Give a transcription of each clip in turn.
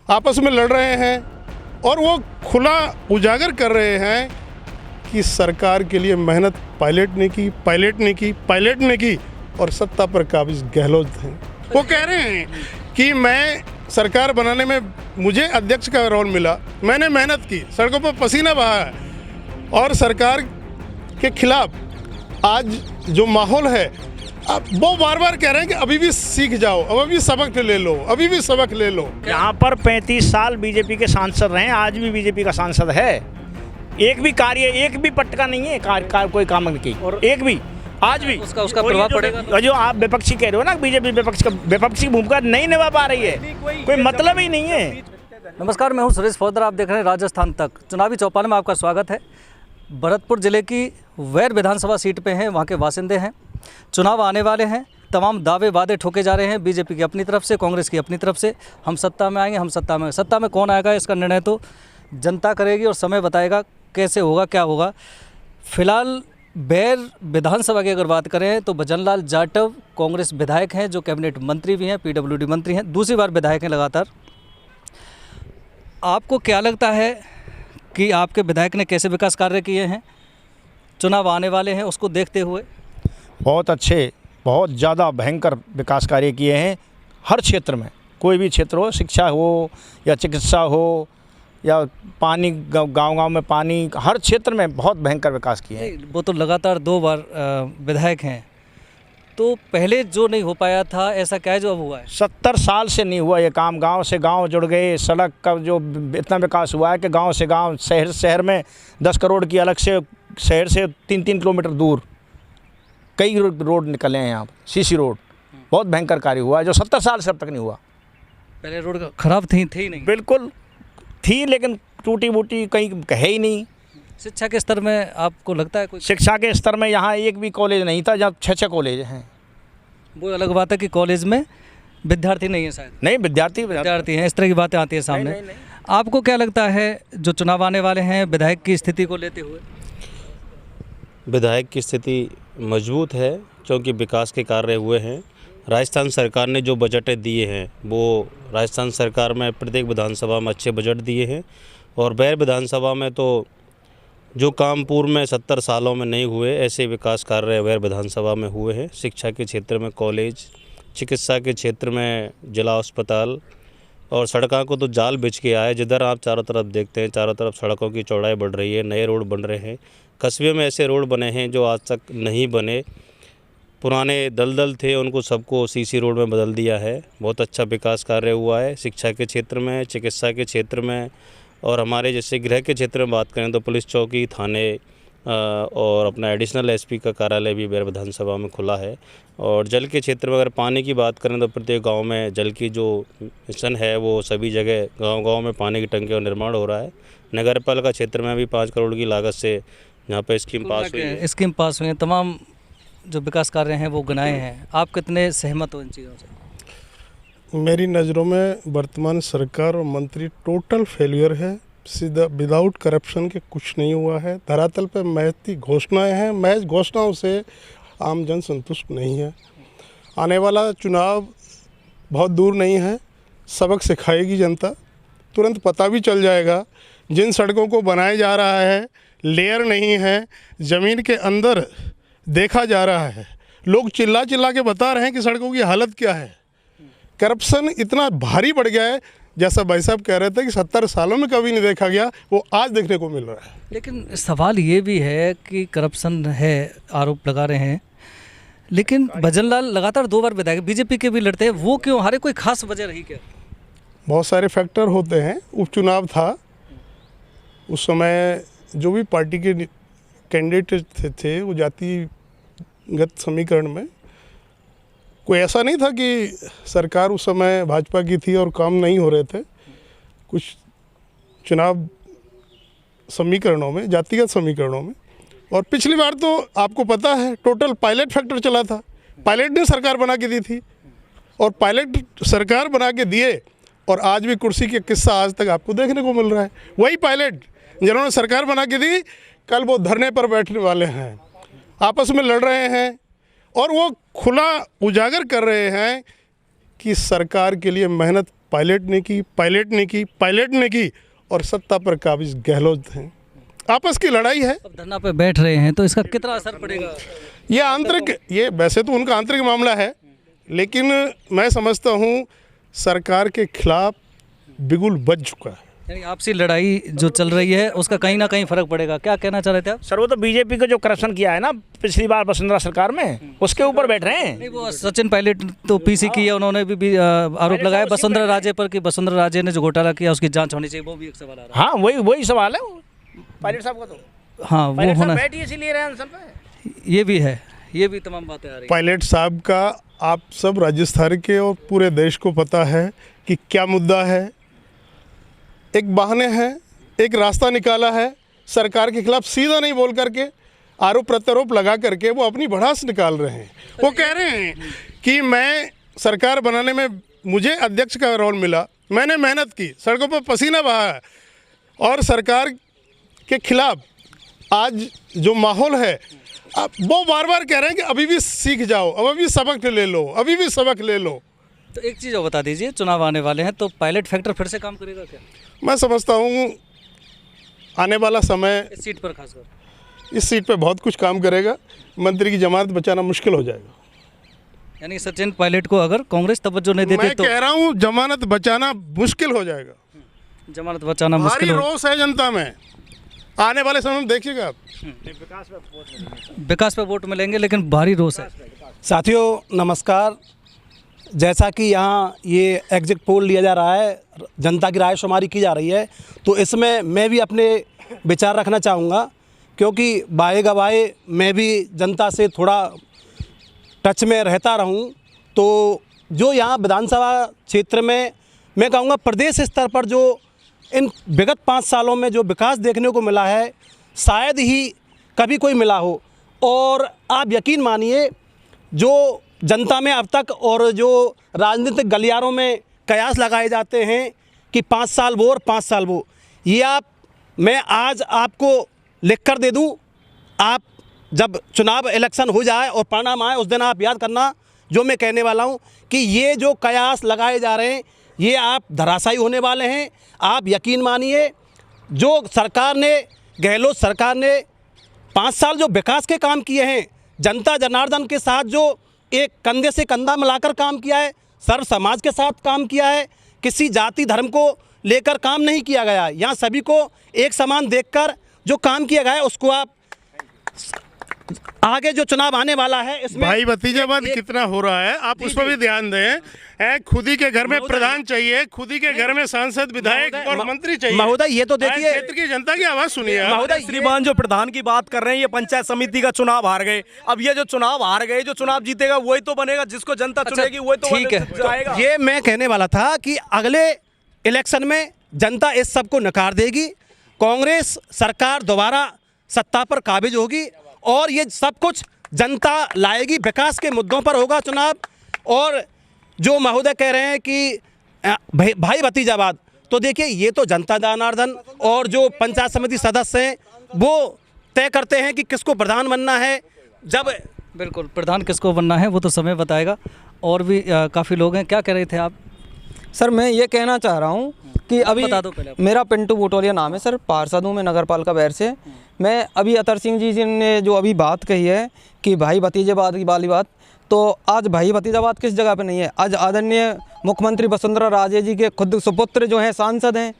आपस में लड़ रहे हैं और वो खुला उजागर कर रहे हैं कि सरकार के लिए मेहनत पायलट ने की और सत्ता पर काबिज गहलोत हैं। वो कह रहे हैं कि मैं सरकार बनाने में मुझे अध्यक्ष का रोल मिला, मैंने मेहनत की, सड़कों पर पसीना बहाया और सरकार के खिलाफ आज जो माहौल है अब वो बार बार कह रहे हैं कि अभी भी सीख जाओ, अभी भी सबक ले लो, अभी भी सबक ले लो। यहाँ पर 35 साल बीजेपी के सांसद रहे हैं, आज भी बीजेपी का सांसद है। एक भी कार्य, एक भी पटका नहीं है कोई काम की, और एक भी आज भी उसका प्रभाव पड़ेगा। जो आप विपक्षी कह रहे हो ना, बीजेपी विपक्षी भूमिका नहीं निभा पा रही है, कोई मतलब ही नहीं है। नमस्कार, मैं हूं सुरेश फौदर, आप देख रहे हैं राजस्थान तक। चुनावी चौपाल में आपका स्वागत है। भरतपुर जिले की वैर विधानसभा सीट पे हैं, वहाँ के बासिंदे हैं। चुनाव आने वाले हैं, तमाम दावे वादे ठोके जा रहे हैं, बीजेपी की अपनी तरफ से, कांग्रेस की अपनी तरफ से। हम सत्ता में आएंगे, हम सत्ता में कौन आएगा इसका निर्णय तो जनता करेगी और समय बताएगा कैसे होगा, क्या होगा। फिलहाल बैर विधानसभा की अगर बात करें तो भजनलाल जाटव कांग्रेस विधायक हैं, जो कैबिनेट मंत्री भी हैं, पीडब्ल्यूडी मंत्री हैं, दूसरी बार विधायक हैं लगातार। आपको क्या लगता है कि आपके विधायक ने कैसे विकास कार्य किए हैं? चुनाव आने वाले हैं, उसको देखते हुए। बहुत अच्छे, बहुत ज़्यादा भयंकर विकास कार्य किए हैं। हर क्षेत्र में, कोई भी क्षेत्र हो, शिक्षा हो या चिकित्सा हो या पानी, गांव में पानी, हर क्षेत्र में बहुत भयंकर विकास किए हैं। वो तो लगातार 2 बार विधायक हैं, तो पहले जो नहीं हो पाया था ऐसा क्या है जो अब हुआ है? 70 साल से नहीं हुआ ये काम। गांव से गांव जुड़ गए, सड़क का जो इतना विकास हुआ है कि गांव से गांव, शहर में 10 करोड़ की अलग से, शहर से 3-3 किलोमीटर दूर कई रोड निकले हैं। यहाँ सीसी रोड बहुत भयंकर कार्य हुआ है जो 70 साल से अब तक नहीं हुआ। पहले रोड खराब थी ही नहीं। बिल्कुल थी, लेकिन टूटी बूटी कहीं है ही नहीं। शिक्षा के स्तर में आपको लगता है कोई? शिक्षा के स्तर में यहाँ एक भी कॉलेज नहीं था, जहाँ 6 कॉलेज हैं। वो अलग बात है कि कॉलेज में विद्यार्थी नहीं है, शायद नहीं, विद्यार्थी हैं, इस तरह की बातें आती है सामने। नहीं। आपको क्या लगता है जो चुनाव आने वाले हैं, विधायक की स्थिति को लेते हुए? विधायक की स्थिति मजबूत है, क्योंकि विकास के कार्य हुए हैं। राजस्थान सरकार ने जो बजटें दिए हैं, वो राजस्थान सरकार में प्रत्येक विधानसभा में अच्छे बजट दिए हैं, और बैर विधानसभा में तो जो काम पूर्व में 70 सालों में नहीं हुए, ऐसे विकास कार्य बैर विधानसभा में हुए हैं। शिक्षा के क्षेत्र में कॉलेज, चिकित्सा के क्षेत्र में जिला अस्पताल, और सड़कों को तो जाल बिछ के आए। जिधर आप चारों तरफ देखते हैं, चारों तरफ सड़कों की चौड़ाई बढ़ रही है, नए रोड बन रहे हैं। कस्बे में ऐसे रोड बने हैं जो आज तक नहीं बने, पुराने दलदल थे, उनको सबको सीसी रोड में बदल दिया है। बहुत अच्छा विकास कार्य हुआ है शिक्षा के क्षेत्र में, चिकित्सा के क्षेत्र में, और हमारे जैसे गृह के क्षेत्र में बात करें तो पुलिस चौकी, थाने और अपना एडिशनल एसपी का कार्यालय भी बैर विधानसभा में खुला है। और जल के क्षेत्र में अगर पानी की बात करें तो प्रत्येक गांव में जल की जो मिशन है वो सभी जगह गांव में पानी की टंकियों का निर्माण हो रहा है। नगर पालिका क्षेत्र में भी 5 करोड़ की लागत से यहाँ पर स्कीम पास हुई है। तमाम जो विकास कार्य हैं वो गिनाए हैं। आप कितने सहमत हो इन चीज़ों से? मेरी नज़रों में वर्तमान सरकार और मंत्री टोटल फेलियर है। सीधा विदाउट करप्शन के कुछ नहीं हुआ है। धरातल पे महती घोषणाएं हैं, महज घोषणाओं से आम जन संतुष्ट नहीं है। आने वाला चुनाव बहुत दूर नहीं है, सबक सिखाएगी जनता। तुरंत पता भी चल जाएगा, जिन सड़कों को बनाया जा रहा है लेयर नहीं है, ज़मीन के अंदर देखा जा रहा है। लोग चिल्ला के बता रहे हैं कि सड़कों की हालत क्या है। करप्शन इतना भारी बढ़ गया है, जैसा भाई साहब कह रहे थे कि 70 सालों में कभी नहीं देखा गया, वो आज देखने को मिल रहा है। लेकिन सवाल ये भी है कि करप्शन है, आरोप लगा रहे हैं, लेकिन भजनलाल लगातार 2 बार विधायक बीजेपी के भी लड़ते हैं, वो क्यों हारे? कोई खास वजह रही क्या? बहुत सारे फैक्टर होते हैं। उपचुनाव था, उस समय जो भी पार्टी के कैंडिडेट थे वो जातिगत समीकरण में, कोई ऐसा नहीं था कि सरकार उस समय भाजपा की थी और काम नहीं हो रहे थे। कुछ चुनाव समीकरणों में, जातिगत समीकरणों में। और पिछली बार तो आपको पता है टोटल पायलट फैक्टर चला था, पायलट ने सरकार बना के दी थी, और पायलट सरकार बना के दिए, और आज भी कुर्सी के किस्सा आज तक आपको देखने को मिल रहा है। वही पायलट जिन्होंने सरकार बना के दी, कल वो धरने पर बैठने वाले हैं, आपस में लड़ रहे हैं, और वो खुला उजागर कर रहे हैं कि सरकार के लिए मेहनत पायलट ने की और सत्ता पर काबिज गहलोत हैं। आपस की लड़ाई है। अब धरना पे बैठ रहे हैं तो इसका कितना असर पड़ेगा? ये आंतरिक, ये वैसे तो उनका आंतरिक मामला है, लेकिन मैं समझता हूँ सरकार के खिलाफ बिगुल बज चुका है। यानी आपसी लड़ाई जो चल रही है उसका कहीं ना कहीं फर्क पड़ेगा। क्या कहना चाह रहे थे आप? सर वो तो बीजेपी को जो करप्शन किया है ना पिछली बार वसुंधरा सरकार में, उसके ऊपर बैठ रहे हैं। नहीं, वो सचिन पायलट तो पीसी की है, उन्होंने भी आरोप लगाया वसुंधरा राजे पर कि वसुंधरा राजे ने जो घोटाला किया उसकी जांच होनी चाहिए। वो भी एक सवाल आ रहा हाँ वही सवाल है पायलट साहब का। तो है। हाँ, वो पायलट होना, साहब बैठ ही इसीलिए रहे अनशन पे। ये भी है, ये भी तमाम बातें आ रही हैं। पायलट साहब का आप सब राजस्थान के और पूरे देश को पता है कि क्या मुद्दा है। एक बहाने हैं, एक रास्ता निकाला है सरकार के खिलाफ, सीधा नहीं बोल करके आरोप प्रत्यारोप लगा करके वो अपनी भड़ास निकाल रहे हैं। वो कह रहे हैं कि मैं सरकार बनाने में मुझे अध्यक्ष का रोल मिला, मैंने मेहनत की, सड़कों पर पसीना बहाया, और सरकार के खिलाफ आज जो माहौल है वो बार बार कह रहे हैं कि अभी भी सीख जाओ, अभी भी सबक ले लो, अभी भी सबक ले लो। तो एक चीज़ और बता दीजिए, चुनाव आने वाले हैं तो पायलट फैक्टर फिर से काम करेगा क्या मैं समझता हूँ आने वाला समय इस सीट पर खासकर? इस सीट पे बहुत कुछ काम करेगा। मंत्री की जमानत बचाना मुश्किल हो जाएगा। यानी सचिन पायलट को अगर कांग्रेस तवज्जो नहीं देते मैं तो कह रहा हूँ जमानत बचाना मुश्किल हो जाएगा। जमानत बचाना भारी मुश्किल हो। रोष है जनता में, आने वाले समय में देखिएगा आप। विकास पे वोट मिलेंगे लेकिन भारी रोष है। साथियों नमस्कार। जैसा कि यहाँ ये एग्जिट पोल लिया जा रहा है, जनता की राय शुमारी की जा रही है, तो इसमें मैं भी अपने विचार रखना चाहूँगा, क्योंकि बाए गवाए मैं भी जनता से थोड़ा टच में रहता रहूँ। तो जो यहाँ विधानसभा क्षेत्र में मैं कहूँगा प्रदेश स्तर पर जो इन विगत 5 सालों में जो विकास देखने को मिला है शायद ही कभी कोई मिला हो। और आप यकीन मानिए जो जनता में अब तक और जो राजनीतिक गलियारों में कयास लगाए जाते हैं कि 5 साल वो और 5 साल वो, ये मैं आज आपको लिख कर दे दूं। आप जब चुनाव इलेक्शन हो जाए और परिणाम आए उस दिन आप याद करना जो मैं कहने वाला हूं कि ये जो कयास लगाए जा रहे हैं ये आप धराशायी होने वाले हैं। आप यकीन मानिए जो सरकार ने, गहलोत सरकार ने 5 साल जो विकास के काम किए हैं, जनता जनार्दन के साथ जो एक कंधे से कंधा मिलाकर काम किया है, सर्व समाज के साथ काम किया है, किसी जाति धर्म को लेकर काम नहीं किया गया। यहाँ सभी को एक समान देखकर जो काम किया गया है उसको आप आगे जो चुनाव आने वाला है इसमें भाई भतीजावाद कितना हो रहा है आप उस पर भी ध्यान दें। खुद ही के घर में प्रधान चाहिए, खुद ही के घर में सांसद, विधायक और मंत्री चाहिए। महोदय ये तो देखिए, क्षेत्र की जनता की आवाज सुनिए। महोदय श्रीमान जो प्रधान की बात कर रहे हैं, ये पंचायत समिति का चुनाव हार गए। अब ये जो चुनाव हार गए, जो चुनाव जीतेगा वही तो बनेगा, जिसको जनता चुनेगी वही तो ठीक है। जाएगा। ये मैं कहने वाला था कि अगले इलेक्शन में जनता इस सब को नकार देगी, कांग्रेस सरकार दोबारा सत्ता पर काबिज होगी और ये सब कुछ जनता लाएगी। विकास के मुद्दों पर होगा चुनाव। और जो महोदय कह रहे हैं कि भाई भतीजावाद, तो देखिए ये तो जनता जनार्दन और जो पंचायत समिति सदस्य हैं वो तय करते हैं कि किसको प्रधान बनना है। जब बिल्कुल प्रधान किसको बनना है वो तो समय बताएगा। और भी काफ़ी लोग हैं। क्या कह रहे थे आप? सर मैं ये कहना चाह रहा हूँ कि अभी बता दो पहले। मेरा पिंटू बुटोलिया नाम है सर, पार्षद हूँ मैं नगर पालिका बैर से। मैं अभी अतर सिंह जी ने जो अभी बात कही है कि भाई भतीजेवाद की वाली बात, तो आज भाई भतीजावाद किस जगह पे नहीं है। आज आदरणीय मुख्यमंत्री वसुंधरा राजे जी के खुद सुपुत्र जो हैं सांसद हैं,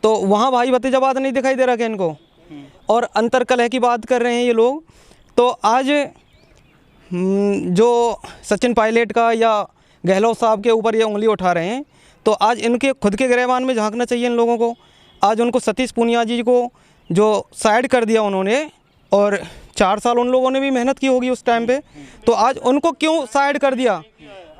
तो वहाँ भाई भतीजावाद नहीं दिखाई दे रहा है इनको। और अंतरकलह की बात कर रहे हैं ये लोग। तो आज जो सचिन पायलट का या गहलोत साहब के ऊपर ये उंगली उठा रहे हैं, तो आज इनके खुद के गिरबान में झांकना चाहिए इन लोगों को। आज उनको सतीश पूनिया जी को जो साइड कर दिया उन्होंने, और 4 साल उन लोगों ने भी मेहनत की होगी उस टाइम पे, तो आज उनको क्यों साइड कर दिया।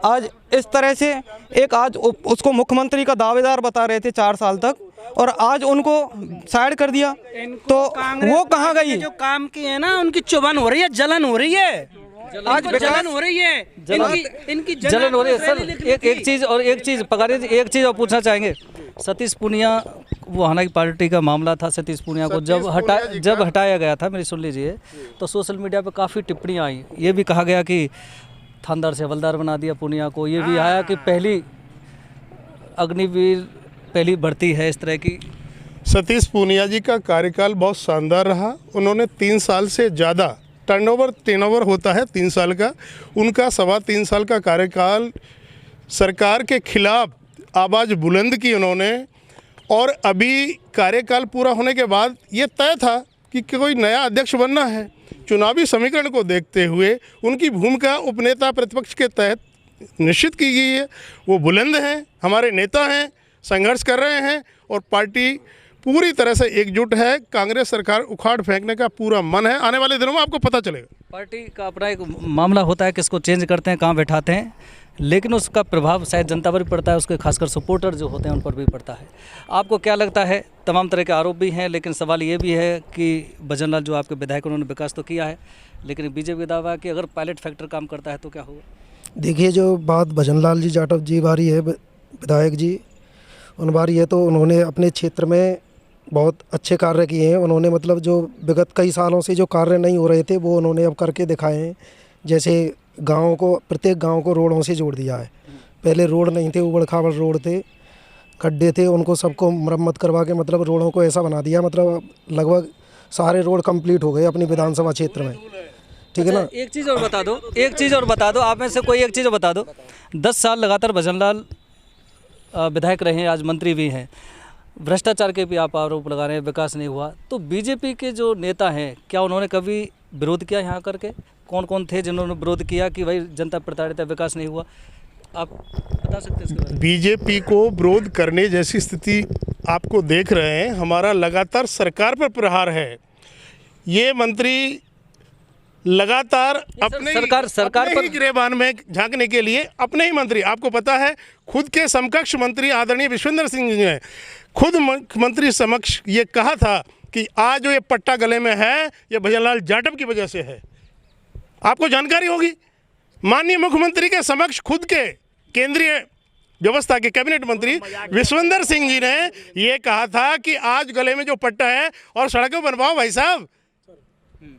आज इस तरह से एक आज उसको मुख्यमंत्री का दावेदार बता रहे थे 4 साल तक, और आज उनको साइड कर दिया, तो वो कहाँ गई। जो काम किए हैं ना उनकी चुभन हो रही है, जलन हो रही है। आज जलन हो रही है, इनकी जलन हो रही है। सर एक चीज़ पकड़िए, एक चीज़ और पूछना चाहेंगे। सतीश पूनिया, वो हालांकि पार्टी का मामला था, सतीश पूनिया को जब हटाया गया था, मेरी सुन लीजिए, तो सोशल मीडिया पे काफ़ी टिप्पणियाँ आई। ये भी कहा गया कि थानेदार से हवलदार बना दिया पूनिया को। ये भी आया कि पहली अग्निवीर पहली भर्ती है इस तरह की। सतीश पूनिया जी का कार्यकाल बहुत शानदार रहा। उन्होंने 3 साल से ज़्यादा टर्नओवर होता है 3 साल का, उनका 3.25 साल का कार्यकाल सरकार के खिलाफ आवाज़ बुलंद की उन्होंने। और अभी कार्यकाल पूरा होने के बाद ये तय था कि कोई नया अध्यक्ष बनना है। चुनावी समीकरण को देखते हुए उनकी भूमिका उपनेता प्रतिपक्ष के तहत निश्चित की गई है। वो बुलंद हैं, हमारे नेता हैं, संघर्ष कर रहे हैं और पार्टी पूरी तरह से एकजुट है। कांग्रेस सरकार उखाड़ फेंकने का पूरा मन है। आने वाले दिनों में आपको पता चलेगा। पार्टी का अपना एक मामला होता है, किसको चेंज करते हैं, कहाँ बैठाते हैं, लेकिन उसका प्रभाव शायद जनता पर भी पड़ता है, उसके खासकर सपोर्टर जो होते हैं उन पर भी पड़ता है। आपको क्या लगता है? तमाम तरह के आरोप भी हैं, लेकिन सवाल ये भी है कि भजन लाल जो आपके विधायक उन्होंने विकास तो किया है, लेकिन बीजेपी का दावा है कि अगर पायलट फैक्टर काम करता है तो क्या होगा? देखिए, जो बात भजन लाल जी जाटव जी बारी है, विधायक जी उन बारी है, तो उन्होंने अपने क्षेत्र में बहुत अच्छे कार्य किए हैं। उन्होंने मतलब जो विगत कई सालों से जो कार्य नहीं हो रहे थे वो उन्होंने अब करके दिखाए हैं। जैसे गाँव को, प्रत्येक गांव को रोडों से जोड़ दिया है। पहले रोड नहीं थे, उबड़ खाबड़ रोड थे, खड्डे थे, उनको सबको मरम्मत करवा के मतलब रोडों को ऐसा बना दिया, मतलब लगभग सारे रोड कंप्लीट हो गए अपनी विधानसभा क्षेत्र में। ठीक है ना? एक चीज़ और बता दो, आप में से कोई एक चीज़ बता दो। 10 साल लगातार भजन लाल विधायक रहे हैं, आज मंत्री भी हैं, भ्रष्टाचार के भी आप आरोप लगा रहे हैं, विकास नहीं हुआ। तो बीजेपी के जो नेता हैं, क्या उन्होंने कभी विरोध किया यहाँ करके? कौन कौन थे जिन्होंने विरोध किया कि भाई जनता प्रताड़ित है, विकास नहीं हुआ? आप बता सकते हैं इसके बारे में? बीजेपी को विरोध करने जैसी स्थिति आपको देख रहे हैं। हमारा लगातार सरकार पर प्रहार है। ये मंत्री लगातार अपने सरकार पर गिरेबान में झांकने के लिए अपने ही मंत्री, आपको पता है, खुद के समकक्ष मंत्री आदरणीय विश्वेंद्र सिंह जी ने खुद मंत्री समक्ष ये कहा था कि आज जो ये पट्टा गले में है ये भजन लाल जाटव की वजह से है। आपको जानकारी होगी, माननीय मुख्यमंत्री के समक्ष खुद के केंद्रीय व्यवस्था के कैबिनेट मंत्री विश्वेंद्र सिंह जी ने ये कहा था कि आज गले में जो पट्टा है और सड़कें बनवाओ भाई साहब।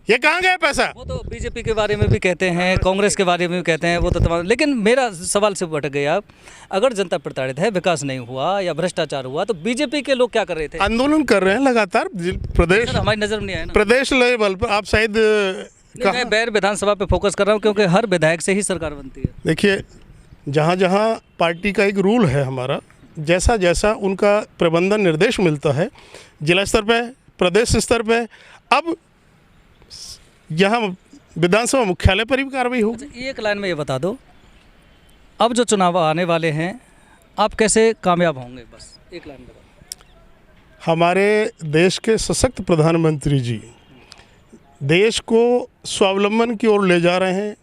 ये कहाँ गया पैसा? वो तो बीजेपी के बारे में भी कहते हैं, कांग्रेस के बारे में भी कहते हैं, वो तो तमाम। लेकिन मेरा सवाल से भटक गया, आप अगर जनता प्रताड़ित है, विकास नहीं हुआ या भ्रष्टाचार हुआ, तो बीजेपी के लोग क्या कर रहे थे? आंदोलन कर रहे हैं लगातार प्रदेश, हमारी नजर में नहीं आया ना। प्रदेश लेवल पर आप शायद मैं बैर विधानसभा पे फोकस कर रहा हूँ, क्योंकि हर विधायक से ही सरकार बनती है। देखिए, जहाँ जहाँ पार्टी का एक रूल है हमारा, जैसा जैसा उनका प्रबंधन निर्देश मिलता है जिला स्तर पे, प्रदेश स्तर पे, अब यहाँ विधानसभा मुख्यालय पर भी कार्रवाई होगी। अच्छा, एक लाइन में ये बता दो, अब जो चुनाव आने वाले हैं आप कैसे कामयाब होंगे? बस एक लाइन बताओ। हमारे देश के सशक्त प्रधानमंत्री जी देश को स्वावलंबन की ओर ले जा रहे हैं।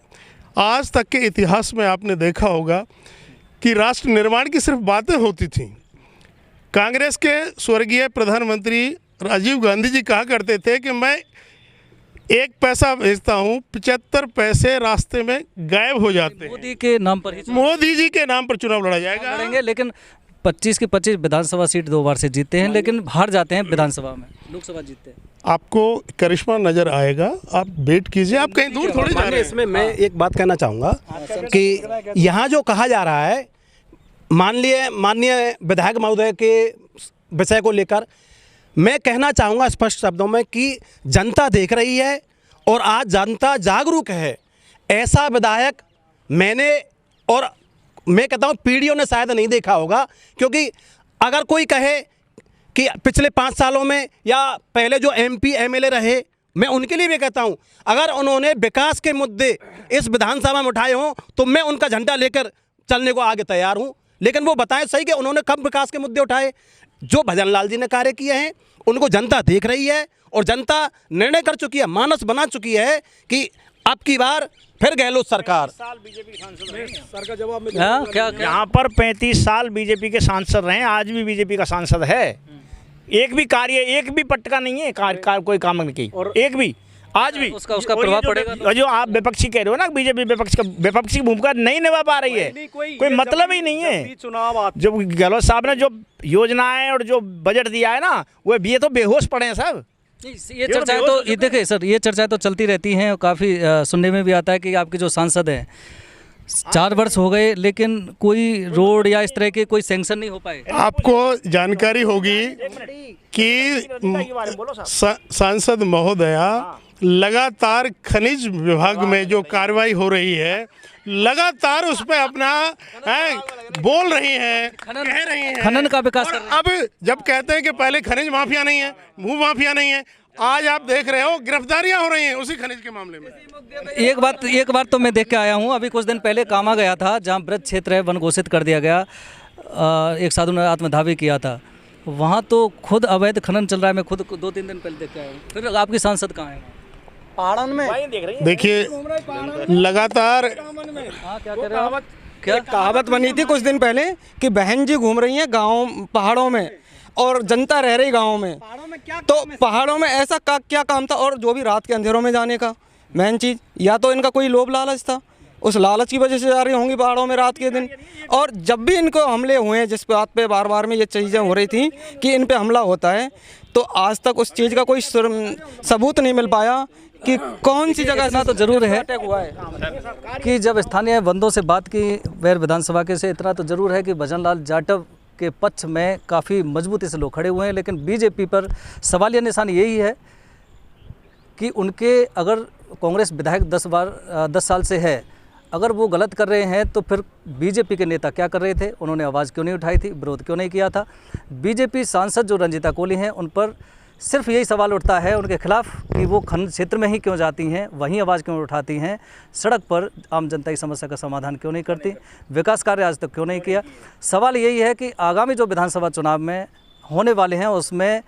आज तक के इतिहास में आपने देखा होगा कि राष्ट्र निर्माण की सिर्फ बातें होती थीं। कांग्रेस के स्वर्गीय प्रधानमंत्री राजीव गांधी जी कहा करते थे कि मैं 1 पैसा भेजता हूँ, 75 पैसे रास्ते में गायब हो जाते हैं। मोदी के नाम पर ही, मोदी जी के नाम पर चुनाव लड़ा जाएगा। लड़ेंगे, लेकिन 25 की 25 विधानसभा सीट 2 बार से जीतते हैं, लेकिन हार जाते हैं विधानसभा में, लोकसभा जीतते हैं। आपको करिश्मा नजर आएगा, आप वेट कीजिए, आप कहीं दूर थोड़ी जा रहे हैं। इसमें मैं एक बात कहना चाहूँगा कि यहाँ जो कहा जा रहा है, माननीय विधायक महोदय के विषय को लेकर मैं कहना चाहूँगा स्पष्ट शब्दों में कि जनता देख रही है और आज जनता जागरूक है। ऐसा विधायक मैंने और मैं कहता हूँ पीढ़ियों ने शायद नहीं देखा होगा, क्योंकि अगर कोई कहे कि पिछले 5 सालों में या पहले जो MP MLA रहे, मैं उनके लिए भी कहता हूँ अगर उन्होंने विकास के मुद्दे इस विधानसभा में उठाए हों तो मैं उनका झंडा लेकर चलने को आगे तैयार हूँ। लेकिन वो बताएं सही कि उन्होंने कब विकास के मुद्दे उठाए। जो भजन लाल जी ने कार्य किए हैं उनको जनता देख रही है और जनता निर्णय कर चुकी है, मानस बना चुकी है कि अब की बार फिर गहलोत सरकार। सर का जवाब क्या यहाँ पर 35 साल बीजेपी के सांसद रहे हैं, आज भी बीजेपी का सांसद है। एक भी कार्य, एक भी पटका नहीं है, कोई काम नहीं की, और एक भी आज भी उसका प्रभाव पड़ेगा। जो आप विपक्षी कह रहे हो ना, बीजेपी विपक्षी भूमिका नहीं निभा पा रही है, कोई मतलब ही नहीं है। चुनाव जो गहलोत साहब ने जो योजनाएं और जो बजट दिया है ना, वो ये तो बेहोश पड़े हैं सब। ये चर्चाएं तो ये देखिए सर, ये चर्चाएं तो चलती रहती हैं और काफ़ी सुनने में भी आता है कि आपके जो सांसद हैं 4 वर्ष हो गए लेकिन कोई रोड या इस तरह के कोई सैंक्शन नहीं हो पाए। आपको जानकारी होगी कि सांसद महोदया लगातार खनिज विभाग में जो कार्रवाई हो रही है, लगातार उस पर अपना बोल रही हैं, कह रही हैं खनन का विकास कर रहे हैं। अब जब कहते हैं कि पहले खनिज माफिया नहीं है, भू माफिया नहीं है, आज आप देख रहे हो गिरफ्तारियां हो रही हैं उसी खनिज के मामले में। एक बार तो मैं देख के आया हूँ, अभी कुछ दिन पहले कामा गया था जहाँ ब्रज क्षेत्र है, वन घोषित कर दिया गया, एक साधु ने आत्मदावी किया था, वहाँ तो खुद अवैध खनन चल रहा है। मैं खुद 2-3 दिन पहले देख के आया हूँ। फिर आपकी सांसद कहाँ है? पहाड़न में देखिए लगातार क्या कह रहे हो? क्या कहावत बनी थी कुछ दिन पहले कि बहन जी घूम रही हैं गाँव पहाड़ों में और जनता रह रही गाँव में, तो पहाड़ों में ऐसा क्या काम था? और जो भी रात के अंधेरों में जाने का मेन चीज़, या तो इनका कोई लोभ लालच था, उस लालच की वजह से जा रही होंगी पहाड़ों में रात के दिन। और जब भी इनको हमले हुए हैं, जिस बात पे बार बार में ये चीज़ें हो रही थी कि इन पे हमला होता है, तो आज तक उस चीज़ का कोई सबूत नहीं मिल पाया कि कौन सी जगह। इतना तो जरूर है कि जब स्थानीय बंदों से बात की वैर विधानसभा के से, इतना तो जरूर है कि भजन लाल जाटव के पक्ष में काफ़ी मजबूती से लोग खड़े हुए हैं। लेकिन बीजेपी पर सवालिया निशान यही है कि उनके अगर कांग्रेस विधायक 10 साल से है, अगर वो गलत कर रहे हैं तो फिर बीजेपी के नेता क्या कर रहे थे? उन्होंने आवाज़ क्यों नहीं उठाई थी, विरोध क्यों नहीं किया था? बीजेपी सांसद जो रंजीता कोहली हैं, उन पर सिर्फ यही सवाल उठता है उनके खिलाफ कि वो खनन क्षेत्र में ही क्यों जाती हैं, वहीं आवाज़ क्यों उठाती हैं, सड़क पर आम जनता की समस्या का समाधान क्यों नहीं करती, विकास कार्य आज तक क्यों नहीं किया। सवाल यही है कि आगामी जो विधानसभा चुनाव में होने वाले हैं उसमें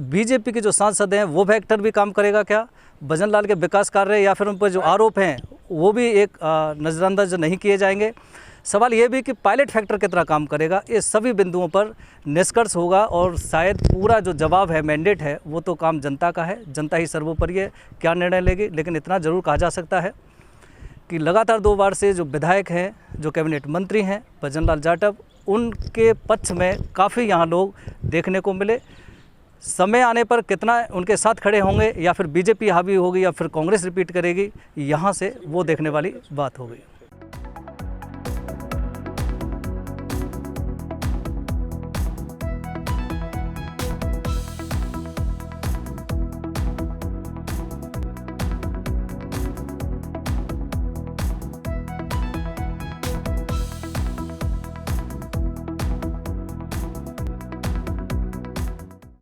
बीजेपी के जो सांसद हैं वो वेक्टर भी काम करेगा क्या? भजन लाल के विकास कार्य या फिर उन पर जो आरोप हैं वो भी एक नज़रअंदाज नहीं किए जाएंगे। सवाल ये भी कि पायलट फैक्टर कितना काम करेगा। ये सभी बिंदुओं पर निष्कर्ष होगा और शायद पूरा जो जवाब है, मैंडेट है, वो तो काम जनता का है। जनता ही सर्वोपरि है, क्या निर्णय लेगी। लेकिन इतना ज़रूर कहा जा सकता है कि लगातार 2 बार से जो विधायक हैं, जो कैबिनेट मंत्री हैं भजन लाल जाटव, उनके पक्ष में काफ़ी यहाँ लोग देखने को मिले। समय आने पर कितना उनके साथ खड़े होंगे या फिर बीजेपी हावी होगी या फिर कांग्रेस रिपीट करेगी, यहाँ से वो देखने वाली बात होगी।